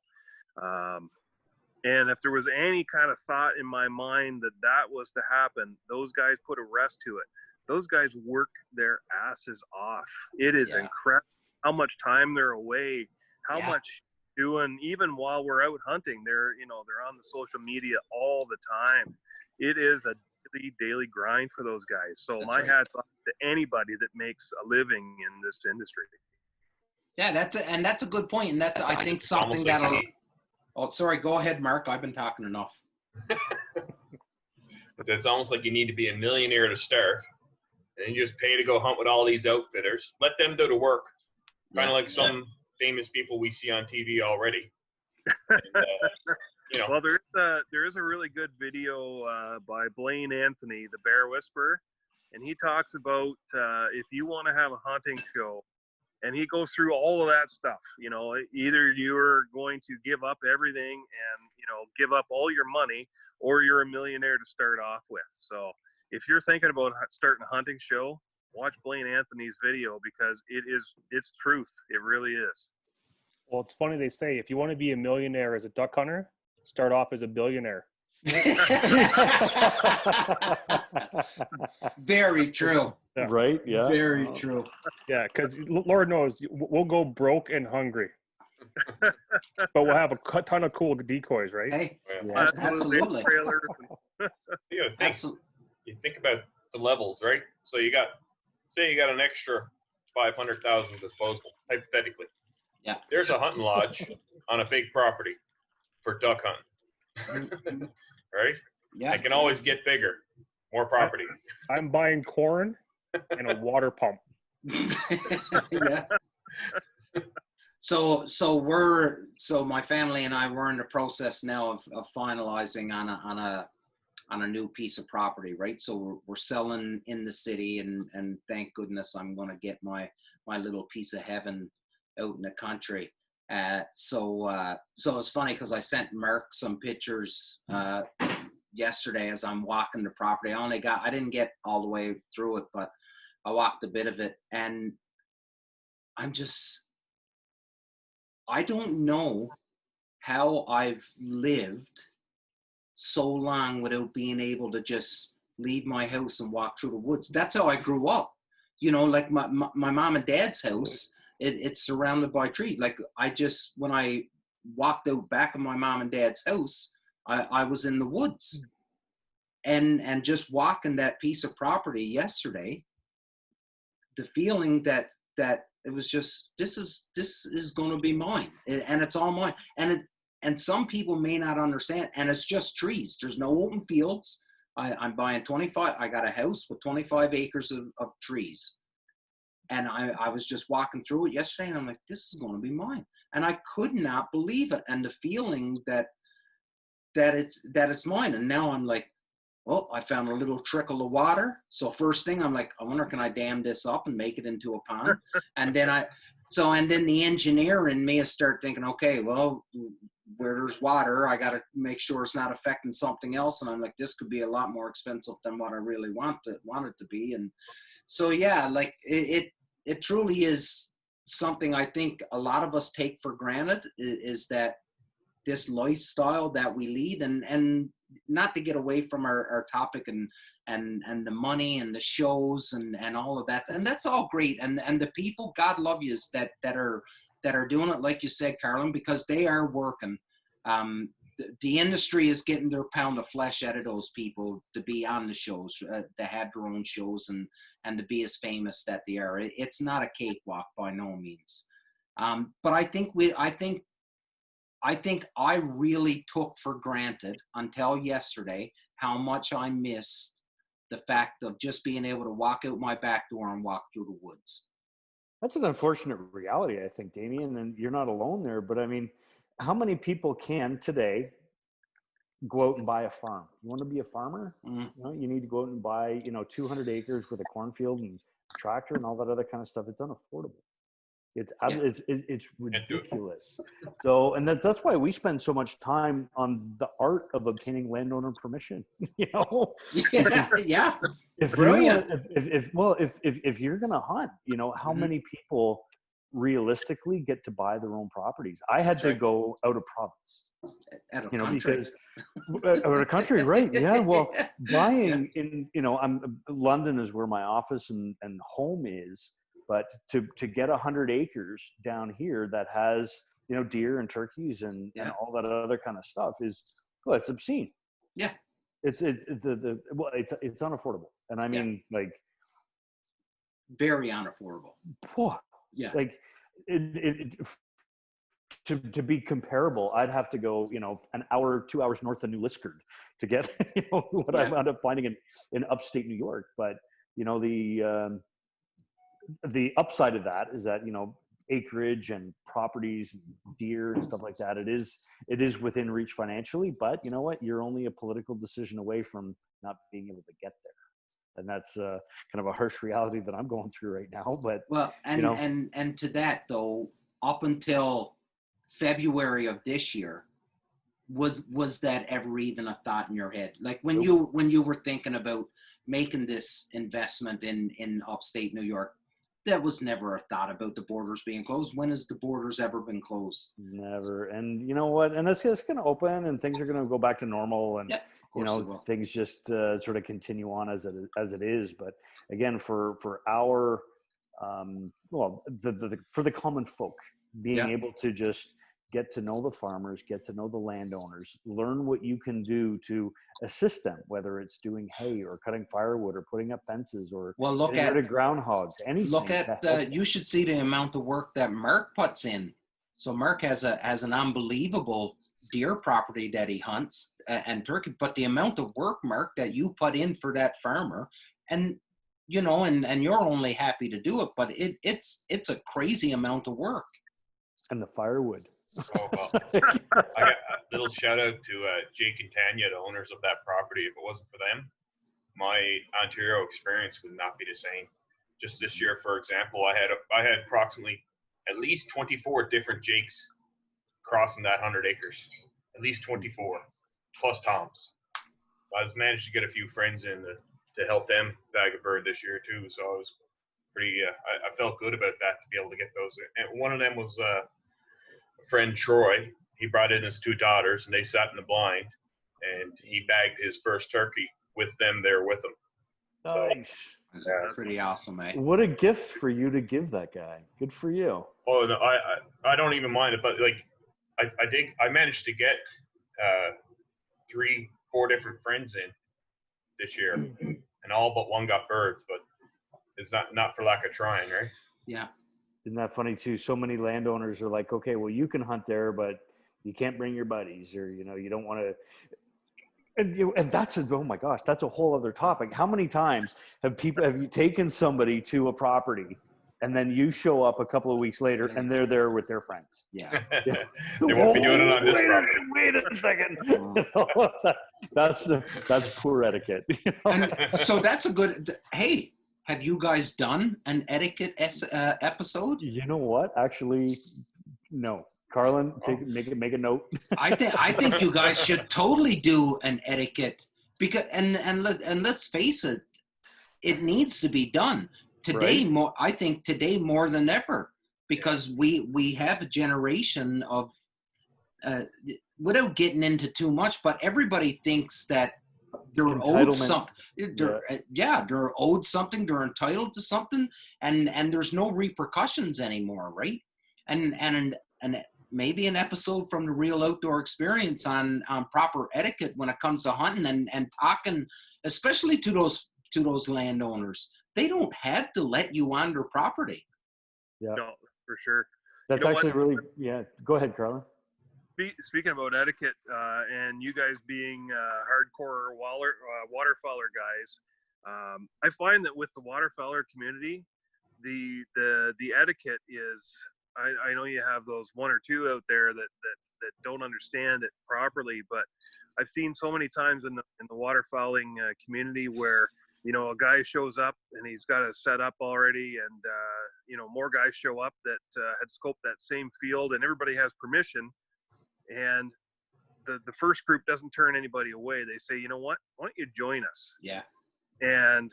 And if there was any kind of thought in my mind that was to happen, those guys put a rest to it. Those guys work their asses off. It is incredible how much time they're away, how much doing, even while we're out hunting, they're on the social media all the time. It is a daily grind for those guys. So my hat's off to anybody that makes a living in this industry. Yeah, that's a good point. And that's I think something that'll. Oh, sorry. Go ahead, Mark. I've been talking enough. But it's almost like you need to be a millionaire to start, and you just pay to go hunt with all these outfitters. Let them do the work, kind of like some famous people we see on TV already. And, you know. Well, there is a really good video by Blaine Anthony, the Bear Whisperer, and he talks about if you want to have a hunting show. And he goes through all of that stuff. You know, either you're going to give up everything and, you know, give up all your money, or you're a millionaire to start off with. So if you're thinking about starting a hunting show, watch Blaine Anthony's video, because it's truth. It really is. Well, it's funny they say if you want to be a millionaire as a duck hunter, start off as a billionaire. Very true. Yeah. Right? Yeah. Very true. Yeah, because Lord knows we'll go broke and hungry, but we'll have a ton of cool decoys, right? Hey, Yeah. absolutely. You think about the levels, right? So say you got an extra 500,000 disposable, hypothetically. Yeah. There's a hunting lodge on a big property for duck hunting. Right? Yeah. It can always get bigger, more property. I'm buying corn and a water pump. Yeah. So my family and I were in the process now of finalizing on a new piece of property, right? So we're selling in the city, and thank goodness I'm going to get my little piece of heaven out in the country. So it's funny because I sent Mark some pictures yesterday as I'm walking the property. I didn't get all the way through it, but I walked a bit of it, and I don't know how I've lived so long without being able to just leave my house and walk through the woods. That's how I grew up. You know, like my mom and dad's house, it's surrounded by trees. Like when I walked out back of my mom and dad's house, I was in the woods, and just walking that piece of property yesterday, the feeling that it was just, this is going to be mine, and it's all mine. And some people may not understand, and it's just trees. There's no open fields. I'm buying 25. I got a house with 25 acres of trees. And I was just walking through it yesterday, and I'm like, this is going to be mine. And I could not believe it. And the feeling that it's mine. And now I'm like, well, I found a little trickle of water. So first thing, I'm like, I wonder, can I dam this up and make it into a pond? And then the engineer in me is start thinking, okay, well, where there's water, I got to make sure it's not affecting something else. And I'm like, this could be a lot more expensive than what I really want it to be. And so, yeah, like it truly is something I think a lot of us take for granted, is that this lifestyle that we lead, and not to get away from our topic and the money and the shows and all of that, and that's all great, and the people, God love yous, that are doing it, like you said, Carlin, because they are working. The industry is getting their pound of flesh out of those people to be on the shows, to have their own shows and to be as famous that they are. It's not a cakewalk by no means. But I think I really took for granted until yesterday how much I missed the fact of just being able to walk out my back door and walk through the woods. That's an unfortunate reality, I think, Damien, and you're not alone there. But I mean, how many people can today go out and buy a farm? You want to be a farmer? You need to go out and buy, 200 acres with a cornfield and a tractor and all that other kind of stuff. It's unaffordable. It's ridiculous. So, and that's why we spend so much time on the art of obtaining landowner permission. Yeah. If you're gonna hunt, how many people realistically get to buy their own properties? I had to go out of province, because out of country, right? Yeah. Well, buying in, London is where my office and home is. But to get 100 acres down here that has, deer and turkeys and all that other kind of stuff it's obscene. Yeah. It's unaffordable. And I mean, very unaffordable. Yeah. To be comparable, I'd have to go, an hour, 2 hours north of New Liskeard to get, what I wound up finding in upstate New York. But, the upside of that is that, acreage and properties, deer and stuff like that, it is within reach financially, but you know what? You're only a political decision away from not being able to get there. And that's kind of a harsh reality that I'm going through right now. But and to that though, up until February of this year, was that ever even a thought in your head? Like when you were thinking about making this investment in upstate New York, that was never a thought about the borders being closed. When has the borders ever been closed? Never. And you know what? And it's going to open, and things are going to go back to normal, and things just sort of continue on as it is. But again, for our for the common folk, being able to just get to know the farmers, get to know the landowners, learn what you can do to assist them, whether it's doing hay or cutting firewood or putting up fences or look at groundhogs, anything. Look at you should see the amount of work that Mark puts in. So Mark has an unbelievable deer property that he hunts and turkey, but the amount of work, Mark, that you put in for that farmer, and and you're only happy to do it, but it's a crazy amount of work. And the firewood. Oh, well, I got a little shout out to Jake and Tanya, the owners of that property. If it wasn't for them, my Ontario experience would not be the same. Just this year, for example, I had approximately at least 24 different Jakes crossing that 100 acres. At least 24, plus Toms. I was managed to get a few friends in to help them bag a bird this year too. So I was pretty. I felt good about that, to be able to get those. And one of them was friend Troy. He brought in his two daughters, and they sat in the blind, and he bagged his first turkey with them there with him. Nice. So, pretty awesome, eh? What a gift for you to give that guy. Good for you. Oh, no, I don't even mind it, but I managed to get 3-4 different friends in this year, and all but one got birds, but it's not for lack of trying, right? Yeah. Isn't that funny too? So many landowners are like, okay, well, you can hunt there, but you can't bring your buddies, or you don't want to. And that's oh my gosh, that's a whole other topic. How many times have you taken somebody to a property, and then you show up a couple of weeks later, and they're there with their friends? Yeah. They won't be doing it on this property. Wait a second. That's poor etiquette. And so that's a good. Hey. Have you guys done an etiquette episode? You know what? Actually, no. Carlin, make a note. I think you guys should totally do an etiquette, because and let's face it, it needs to be done today. Right. I think today more than ever, because we have a generation of without getting into too much, but everybody thinks that they're owed something. They're owed something. They're entitled to something, and there's no repercussions anymore, right? And maybe an episode from the Real Outdoor Experience on proper etiquette when it comes to hunting and talking, especially to those landowners. They don't have to let you on their property. Yeah, No, for sure. that's actually really, yeah. Go ahead, Carlin. Speaking about etiquette, and you guys being hardcore waterfowler guys, I find that with the waterfowler community, the etiquette is, I know you have those one or two out there that don't understand it properly, but I've seen so many times in the waterfowling community where, you know, a guy shows up and he's got a setup already, and you know, more guys show up that had scoped that same field, and everybody has permission. And the first group doesn't turn anybody away. They say, you know what, why don't you join us? Yeah. And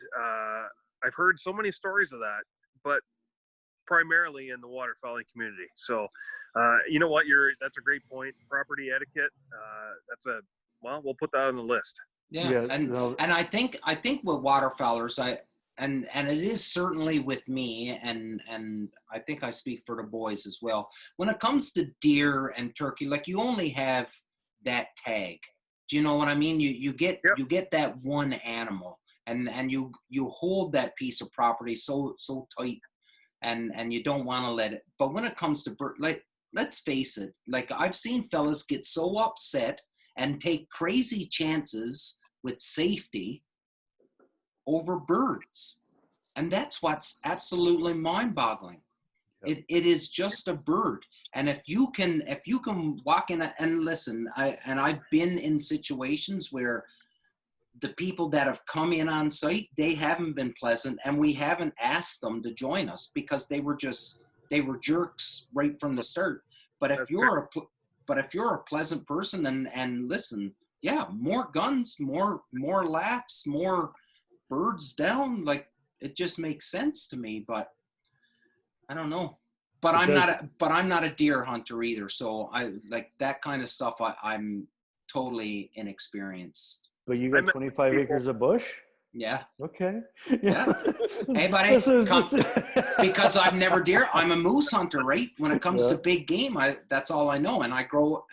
I've heard so many stories of that, but primarily in the waterfowling community. So, you know what, that's a great point. Property etiquette. We'll put that on the list. Yeah. And I think with waterfowlers, and it is certainly with me, and I think I speak for the boys as well. When it comes to deer and turkey, like, you only have that tag. Do you know what I mean? You get that one animal, and you hold that piece of property so tight, and you don't want to let it. But when it comes to bird, like, let's face it, like, I've seen fellas get so upset and take crazy chances with safety over birds, and that's what's absolutely mind-boggling. It is just a bird, and if you can walk in and listen, I've been in situations where the people that have come in on site, they haven't been pleasant, and we haven't asked them to join us because they were jerks right from the start. But if you're a pleasant person and listen, yeah, more guns, more laughs, more birds down, like, it just makes sense to me. But I don't know. But I'm not a deer hunter either, so I like that kind of stuff. I'm totally inexperienced. But you got 25 acres of bush? Yeah. Okay. Yeah. Hey, buddy, because I've never deer. I'm a moose hunter, right? When it comes to big game, that's all I know. And I grew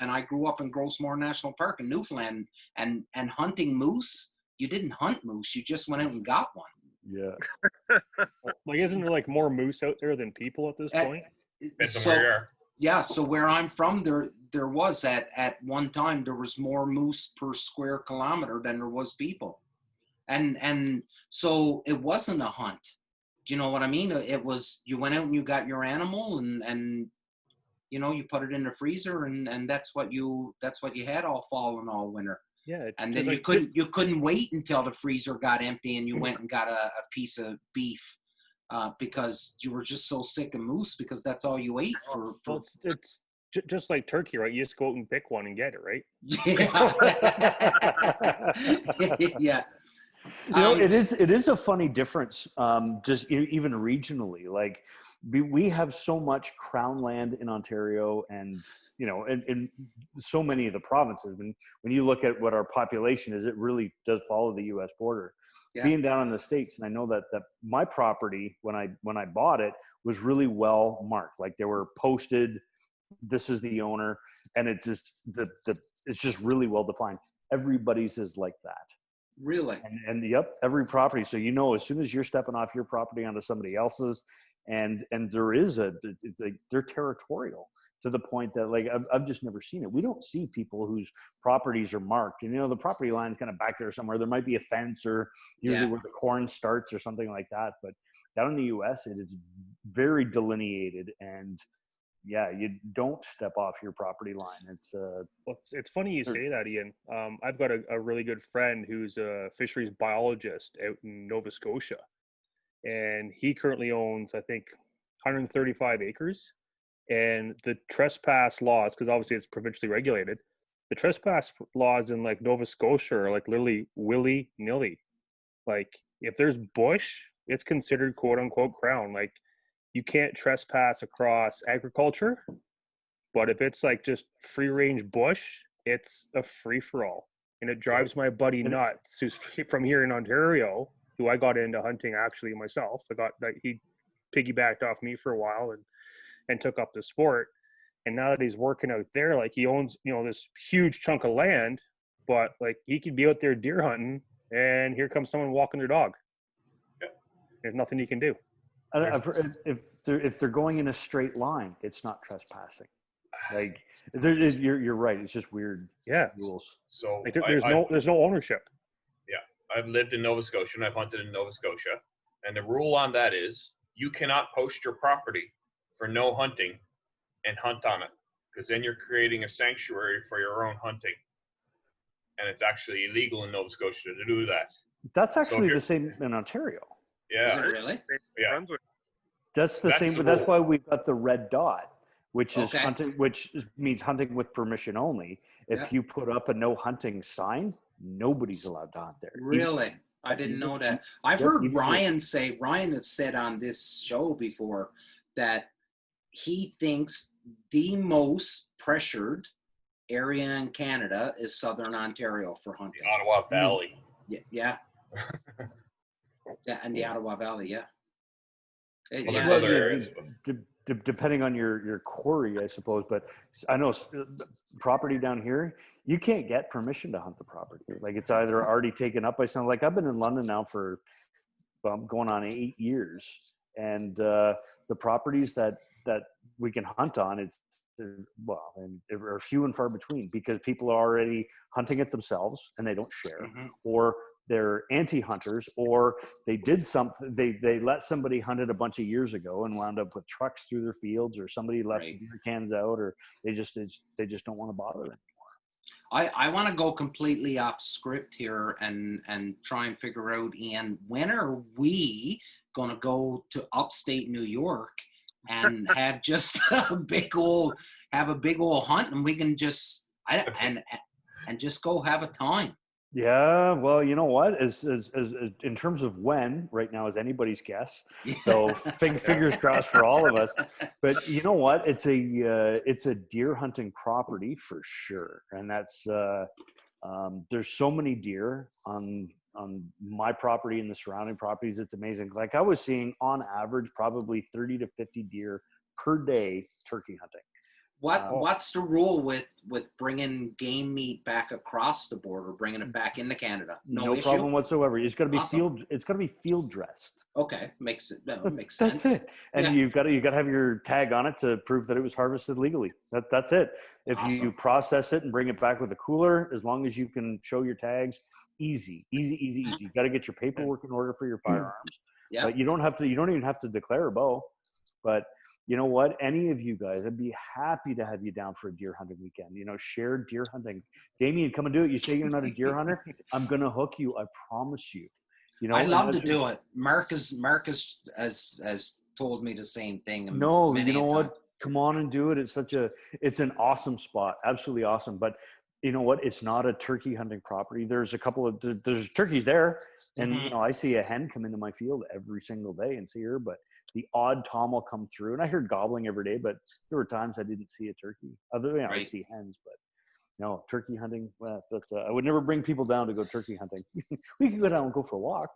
up in Grossmore National Park in Newfoundland, and hunting moose. You didn't hunt moose. You just went out and got one. Yeah. Like, isn't there like more moose out there than people at this point? Yeah. So where I'm from, there was at one time there was more moose per square kilometer than there was people. And so it wasn't a hunt. Do you know what I mean? It was, you went out and you got your animal, and you know, you put it in the freezer, and that's what you had all fall and all winter. Yeah. And then like, you couldn't wait until the freezer got empty and you went and got a piece of beef because you were just so sick of moose, because that's all you ate for. Well, it's just like turkey, right? You just go out and pick one and get it, right? Yeah. Yeah. You know, it is a funny difference, just even regionally. Like, we have so much crown land in Ontario, and, you know, in so many of the provinces. When you look at what our population is, it really does follow the U.S. border. Yeah. Being down in the States, and I know that my property, when I bought it, was really well marked. Like, they were posted, this is the owner, and it just it's just really well defined. Everybody's is like that. Really? And yep, every property. So, you know, as soon as you're stepping off your property onto somebody else's, and there is they're territorial to the point that, like, I've just never seen it. We don't see people whose properties are marked, and, you know, the property line's kind of back there somewhere. There might be a fence, or usually where the corn starts or something like that. But down in the U.S., it is very delineated, and yeah, you don't step off your property line. It's funny you say that, Ian. I've got a really good friend who's a fisheries biologist out in Nova Scotia, and he currently owns, I think, 135 acres. And the trespass laws, because obviously it's provincially regulated, the trespass laws in, like, Nova Scotia are, like, literally willy-nilly. Like, if there's bush, it's considered quote unquote crown. Like, you can't trespass across agriculture, but if it's like just free range bush, it's a free-for-all. And it drives my buddy nuts, who's from here in Ontario, who I got into hunting actually myself. He piggybacked off me for a while and took up the sport. And now that he's working out there, like, he owns, this huge chunk of land, but like, he could be out there deer hunting, and here comes someone walking their dog. There's nothing you can do. If they're going in a straight line, it's not trespassing. Like, you're right. It's just weird rules. So like, there's no ownership. Yeah, I've lived in Nova Scotia and I've hunted in Nova Scotia, and the rule on that is you cannot post your property for no hunting and hunt on it, because then you're creating a sanctuary for your own hunting, and it's actually illegal in Nova Scotia to do that. That's actually the same in Ontario. Yeah. Is it really? Yeah. That's the same, but that's why we've got the red dot, which is hunting, which means hunting with permission only. If you put up a no hunting sign, nobody's allowed to hunt there. Really? I didn't know that. I've heard Ryan have said on this show before that he thinks the most pressured area in Canada is Southern Ontario for hunting. The Ottawa Valley. Yeah. Yeah, and the Ottawa Valley, yeah. Well, there's other areas. Depending on your quarry, I suppose. But I know property down here, you can't get permission to hunt the property. Like, it's either already taken up by someone. Like, I've been in London now for going on 8 years, and the properties that we can hunt on, and are few and far between, because people are already hunting it themselves and they don't share, or they're anti-hunters, or they did something. They let somebody hunt it a bunch of years ago and wound up with trucks through their fields, or somebody left beer cans out, or they just don't want to bother anymore. I want to go completely off script here and try and figure out, Ian, when are we going to go to upstate New York and have just a big old hunt, and we can just and just go have a time. Yeah, well, you know what? As in terms of when, right now is anybody's guess. So fingers crossed for all of us. But you know what? It's a deer hunting property for sure, and that's there's so many deer on my property and the surrounding properties. It's amazing. Like, I was seeing on average probably 30 to 50 deer per day turkey hunting. What's the rule with bringing game meat back across the border, bringing it back into Canada? No issue? Problem whatsoever. It's got to be Awesome. It's got to be field dressed. Okay, makes sense. That's it. And you got to have your tag on it to prove that it was harvested legally. That's it. If you process it and bring it back with a cooler, as long as you can show your tags, easy. You got to get your paperwork in order for your firearms. Yeah. But you don't even have to declare a bow. But you know what? Any of you guys, I'd be happy to have you down for a deer hunting weekend. Shared deer hunting. Damien, come and do it. You say you're not a deer hunter? I'm going to hook you. I promise you. I'd love to do it. Mark has told me the same thing. No, you know what? Come on and do it. It's an awesome spot. Absolutely awesome. But you know what? It's not a turkey hunting property. There's there's turkeys there. And, I see a hen come into my field every single day and see her, but the odd tom will come through, and I heard gobbling every day, but there were times I didn't see a turkey. I see hens, but no, turkey hunting. Well, I would never bring people down to go turkey hunting. We can go down and go for a walk.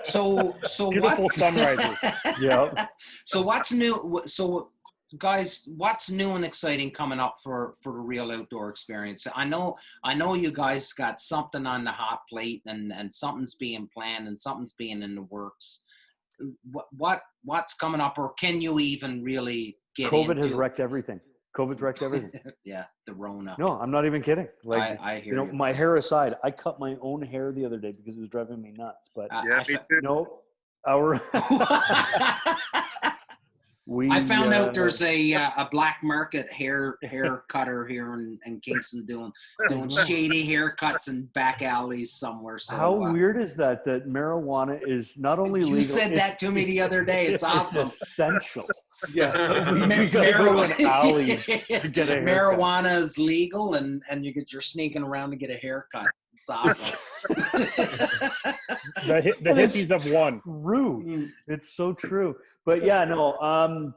So beautiful sunrises. Yeah. So what's new? So guys, what's new and exciting coming up for the Real Outdoor Experience? I know you guys got something on the hot plate, and something's being planned and something's being in the works. What's coming up, or can you even really get COVID has wrecked everything. COVID's wrecked everything. Yeah, the Rona. No, I'm not even kidding. Like, I hear you. My hair aside, I cut my own hair the other day because it was driving me nuts. But me too. I found out there's a black market hair cutter here in Kingston doing shady haircuts in back alleys somewhere. So how weird is that marijuana is not only legal? You said that to me the other day. It's awesome. It's essential. Yeah, we got to go to an alley to get a haircut. Marijuana is legal, and you're sneaking around to get a haircut. It's awesome. the hippies have won. True. It's so true. But yeah, no.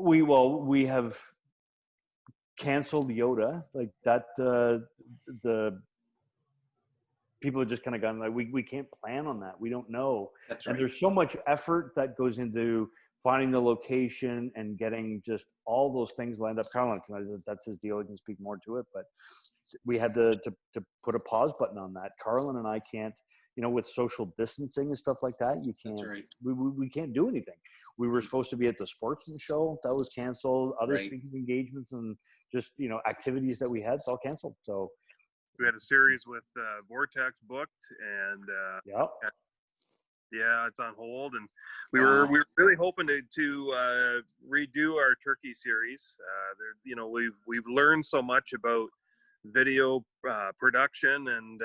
We have canceled Yoda, like that. The people have just kind of gone like, we can't plan on that. We don't know. That's And right. there's so much effort that goes into finding the location and getting just all those things lined up. Carlin, that's his deal. He can speak more to it, but we had to put a pause button on that. Carlin and I can't, with social distancing and stuff like that, you can't, That's right. we can't do anything. We were supposed to be at the sportsman show. That was canceled. Other Right. speaking engagements and just, activities that we had, it's all canceled. So We had a series with Vortex booked, and yeah. yeah, it's on hold. And we were really hoping to redo our turkey series. We've learned so much about video production, and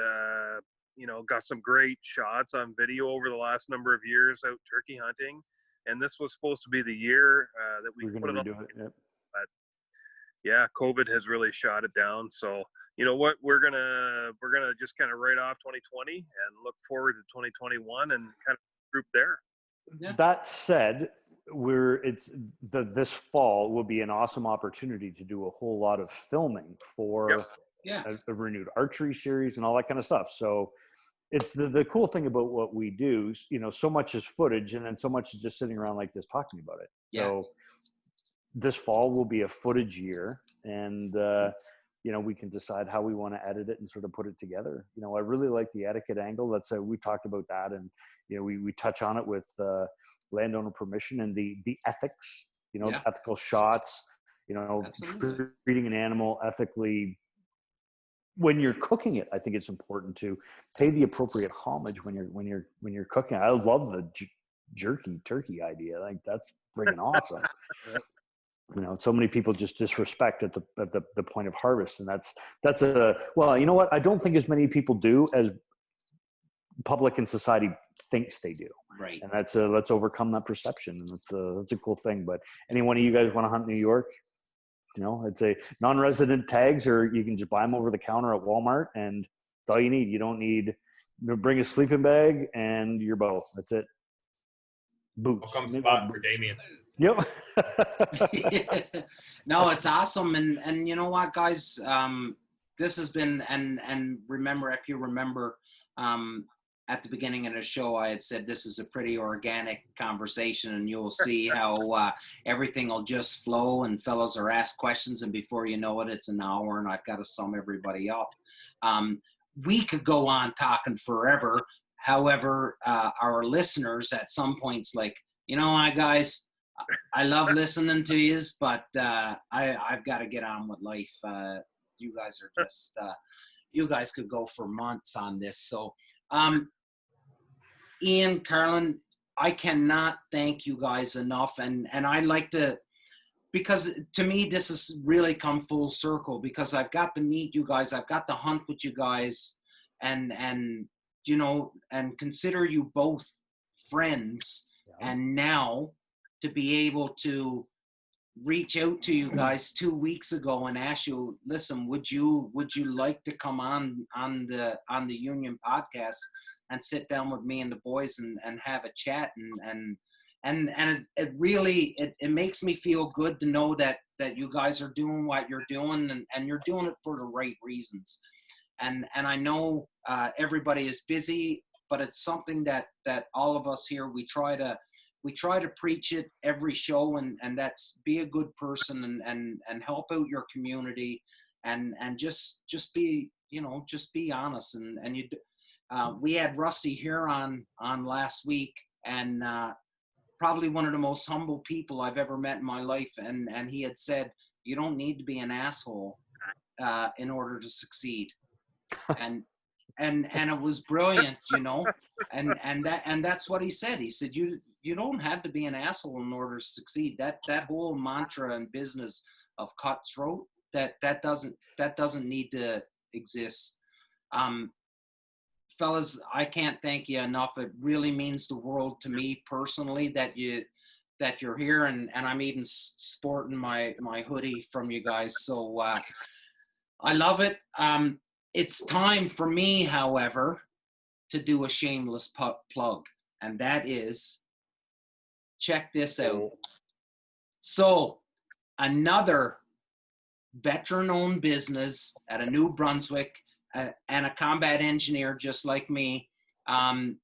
got some great shots on video over the last number of years out turkey hunting. And this was supposed to be the year that we We're put going it to on. redo it. Yep. But yeah, COVID has really shot it down. So you know what, we're gonna just kind of write off 2020 and look forward to 2021 and kind of group there. Yeah. That said, this fall will be an awesome opportunity to do a whole lot of filming for a renewed archery series and all that kind of stuff. So it's the cool thing about what we do, so much is footage and then so much is just sitting around like this talking about it. Yeah. So this fall will be a footage year, and we can decide how we want to edit it and sort of put it together. I really like the etiquette angle. We talked about that, and we touch on it with landowner permission and the ethics, the ethical shots, Absolutely. treating an animal ethically. When you're cooking it, I think it's important to pay the appropriate homage when you're cooking. I love the jerky turkey idea. Like, that's friggin' awesome. So many people just disrespect at the point of harvest, and that's well, you know what? I don't think as many people do as public and society thinks they do. Right. And let's overcome that perception, and that's a cool thing. But any one of you guys want to hunt New York? It's a non-resident tags, or you can just buy them over the counter at Walmart, and it's all you need. You don't need bring a sleeping bag and your bow. That's it. Boots. I'll come spot for Damien. Yep. No, it's awesome. And you know what, guys, this has been, and remember, if you remember, at the beginning of the show, I had said this is a pretty organic conversation, and you'll see how everything will just flow, and fellows are asked questions, and before you know it, it's an hour, and I've got to sum everybody up. We could go on talking forever. However, our listeners at some points like, guys, I love listening to yous, but I've got to get on with life. You guys are just, you guys could go for months on this. So, Ian, Carlin, I cannot thank you guys enough. And I like to, because to me, this has really come full circle, because I've got to meet you guys. I've got to hunt with you guys, and consider you both friends. Yeah. And now to be able to reach out to you guys 2 weeks ago and ask you, listen, would you like to come on the Union podcast and sit down with me and the boys and have a chat, and it really makes me feel good to know that you guys are doing what you're doing, and you're doing it for the right reasons. And I know everybody is busy, but it's something that all of us here, we try to preach it every show, and that's be a good person and help out your community, and just be, just be honest. And you, we had Rusty here on last week, and probably one of the most humble people I've ever met in my life. And he had said, you don't need to be an asshole in order to succeed. And it was brilliant, and that's what he said. He said, you don't have to be an asshole in order to succeed. That whole mantra in business of cutthroat, that doesn't need to exist. Fellas, I can't thank you enough. It really means the world to me personally that you're here, and I'm even sporting my hoodie from you guys. So I love it. It's time for me, however, to do a shameless plug, and that is, check this out. So another veteran-owned business out of New Brunswick, and a combat engineer just like me. I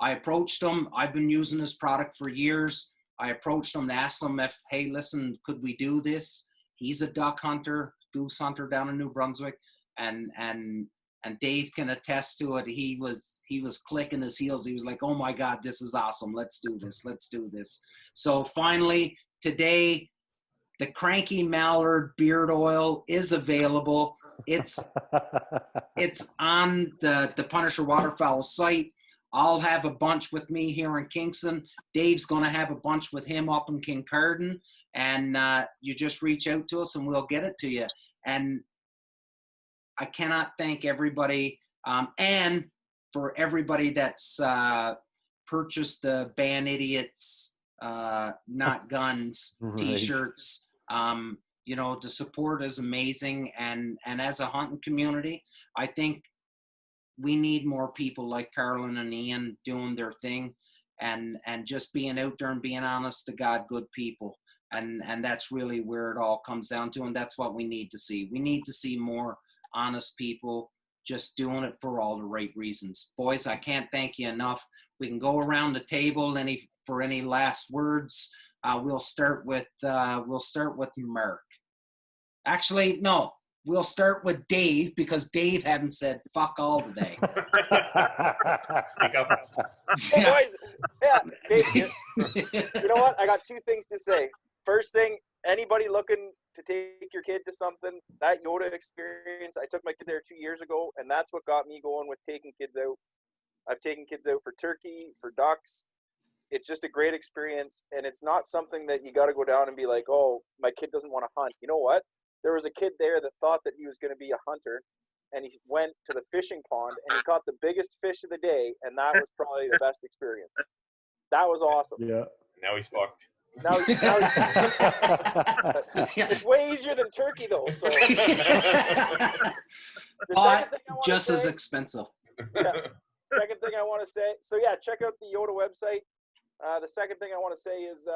approached him. I've been using this product for years. I approached him and asked him if, hey, listen, could we do this? He's a duck hunter, goose hunter down in New Brunswick, and Dave can attest to it. He was clicking his heels. He was like, oh my God, this is awesome. Let's do this. Let's do this. So finally, today, the Cranky Mallard beard oil is available. It's on the Punisher Waterfowl site. I'll have a bunch with me here in Kingston. Dave's going to have a bunch with him up in Kincardine. And you just reach out to us and we'll get it to you. And I cannot thank everybody. And for everybody that's purchased the Ban Idiots, Not Guns t-shirts. You know, the support is amazing. And as a hunting community, I think we need more people like Carlin and Ian doing their thing and just being out there and being honest to God, good people. And that's really where it all comes down to. And that's what we need to see. We need to see more honest people just doing it for all the right reasons. Boys, I can't thank you enough. We can go around the table for any last words. We'll start with Mark. Actually, no. We'll start with Dave because Dave hadn't said fuck all today. Speak up. Hey, boys. Yeah, Dave, you know what? I got two things to say. First thing, anybody looking to take your kid to something, that Yoda experience, I took my kid there 2 years ago, and that's what got me going with taking kids out. I've taken kids out for turkey, for ducks. It's just a great experience, and it's not something that you got to go down and be like, oh, my kid doesn't want to hunt. You know what? There was a kid there that thought that he was going to be a hunter, and he went to the fishing pond, and he caught the biggest fish of the day, and that was probably the best experience. That was awesome. Yeah. Now he's fucked. Now he's it's way easier than turkey, though. So. Just as expensive. Yeah. Second thing I want to say, so yeah, check out the Yoda website. The second thing I want to say is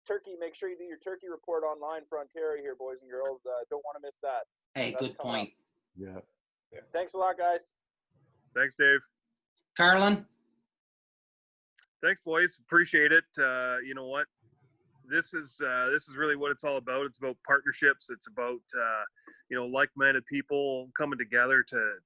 turkey. Make sure you do your turkey report online for Ontario here, boys and girls. Don't want to miss that. Hey, That's good point. Yeah. Thanks a lot, guys. Thanks, Dave. Carlin? Thanks, boys. Appreciate it. You know what? This is really what it's all about. It's about partnerships. It's about like-minded people coming together to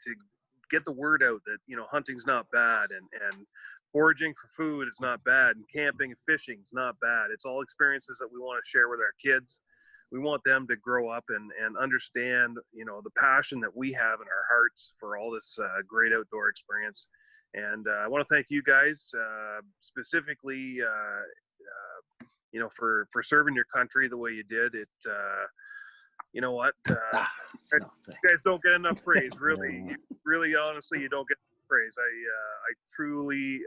get the word out that hunting's not bad and foraging for food is not bad and camping and fishing is not bad. It's all experiences that we want to share with our kids. We want them to grow up and understand the passion that we have in our hearts for all this great outdoor experience. And I want to thank you guys specifically, for serving your country the way you did. It, you know what? You guys don't get enough praise. Really, honestly, you don't get enough praise. I truly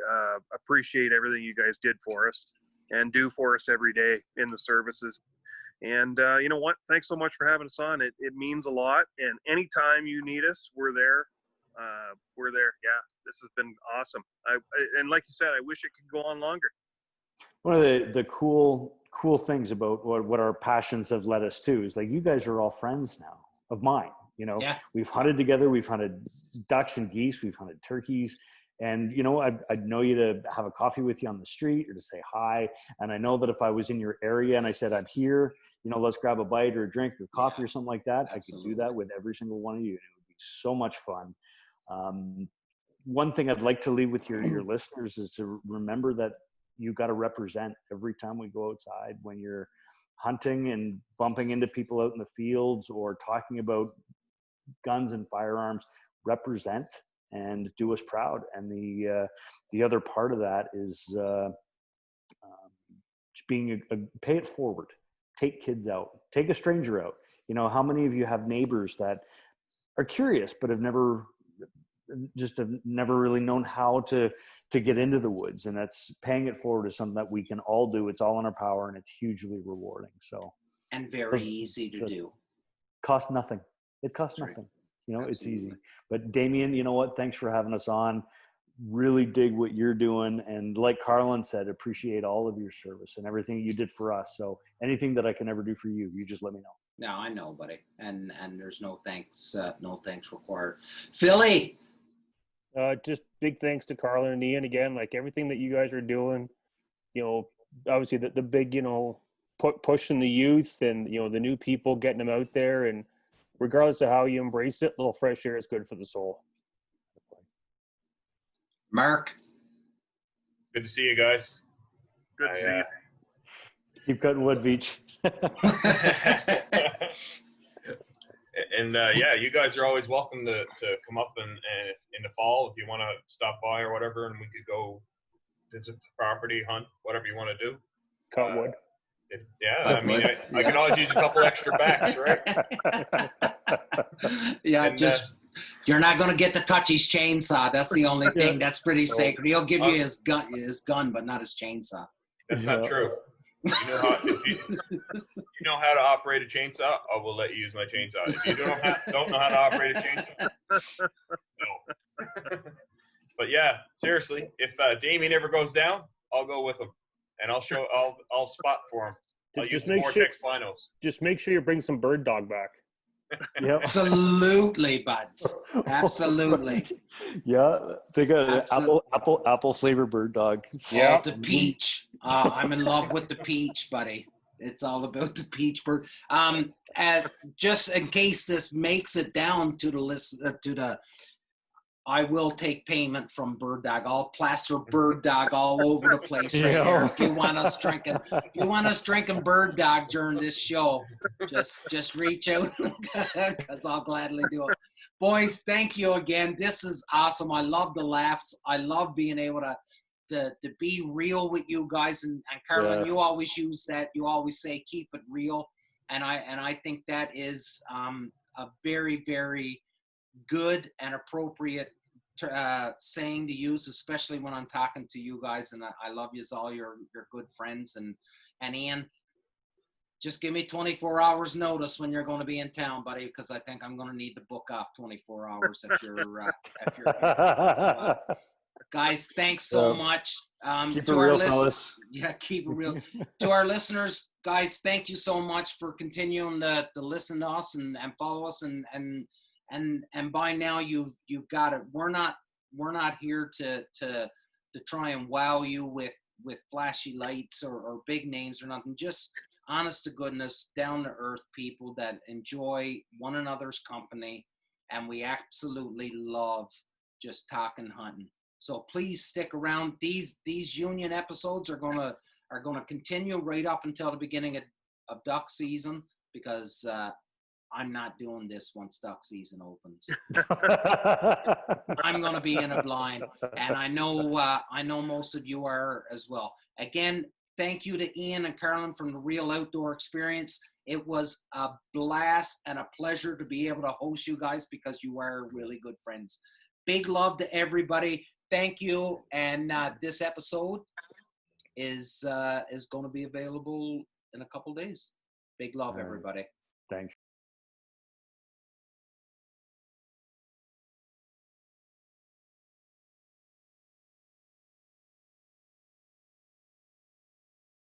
appreciate everything you guys did for us and do for us every day in the services. And you know what? Thanks so much for having us on. It means a lot. And anytime you need us, we're there. We're there. Yeah, this has been awesome. And like you said, I wish it could go on longer. One of the cool things about what our passions have led us to is like you guys are all friends now of mine. Yeah. We've hunted together. We've hunted ducks and geese. We've hunted turkeys. And I'd know you to have a coffee with you on the street or to say hi. And I know that if I was in your area and I said I'm here, let's grab a bite or a drink or coffee or something like that, absolutely. I could do that with every single one of you. It would be so much fun. One thing I'd like to leave with your listeners is to remember that you got to represent every time we go outside when you're hunting and bumping into people out in the fields or talking about guns and firearms. Represent and do us proud. And the other part of that is just being pay it forward. Take kids out. Take a stranger out. How many of you have neighbors that are curious but have never really known how to get into the woods? And that's paying it forward is something that we can all do. It's all in our power and it's hugely rewarding. So and very easy to do. Cost nothing. It costs nothing. It's easy. But Damien, you know what? Thanks for having us on. Really dig what you're doing. And like Carlin said, appreciate all of your service and everything you did for us. So anything that I can ever do for you, you just let me know. No, I know, buddy. And there's no thanks required. Philly. Just big thanks to Carlin and Ian again. Like everything that you guys are doing, obviously the big, pushing the youth and, the new people, getting them out there. And regardless of how you embrace it, a little fresh air is good for the soul. Mark. Good to see you guys. Good to see you. Keep cutting wood, Veach. And yeah, you guys are always welcome to come up and in the fall if you want to stop by or whatever, and we could go visit the property, hunt, whatever you want to do. Cut wood. I can always use a couple extra backs, right? Yeah, And, you're not going to get to touch his chainsaw. That's the only thing. That's pretty sacred. He'll give you his gun, but not his chainsaw. That's not true. You know how to operate a chainsaw, I will let you use my chainsaw. If you don't know how to operate a chainsaw, no. But yeah, seriously, if Damien ever goes down, I'll go with him, and I'll spot for him. I'll use the Vortex binos. Just make sure you bring some bird dog back. Yep. Absolutely, buds. Absolutely. Yeah, they got an apple flavor bird dog. Yeah, the peach. I'm in love with the peach, buddy. It's all about the peach bird. Just in case this makes it down to the list, I will take payment from Bird Dog. I'll plaster Bird Dog all over the place right here. If you want us drinking Bird Dog during this show, just reach out because I'll gladly do it. Boys, thank you again. This is awesome. I love the laughs. I love being able to be real with you guys. And Carlin, Yes. You always use that. You always say keep it real, and I think that is a very, very good and appropriate saying to use, especially when I'm talking to you guys. And I love you all. You're good friends. And Ian, just give me 24 hours notice when you're going to be in town, buddy, because I think I'm going to need to book off 24 hours if you're here. Guys, thanks so much. Keep it real, fellas. Yeah, keep it real. To our listeners, guys, thank you so much for continuing to listen to us and follow us and by now you've got it. We're not here to try and wow you with flashy lights or big names or nothing. Just honest to goodness, down to earth people that enjoy one another's company, and we absolutely love just talking hunting. So please stick around. These Union episodes are gonna continue right up until the beginning of duck season, because I'm not doing this once duck season opens. I'm going to be in a blind, and I know most of you are as well. Again, thank you to Ian and Carlin from the Real Outdoor Experience. It was a blast and a pleasure to be able to host you guys because you are really good friends. Big love to everybody. Thank you. And this episode is going to be available in a couple days. Big love, everybody. Thanks.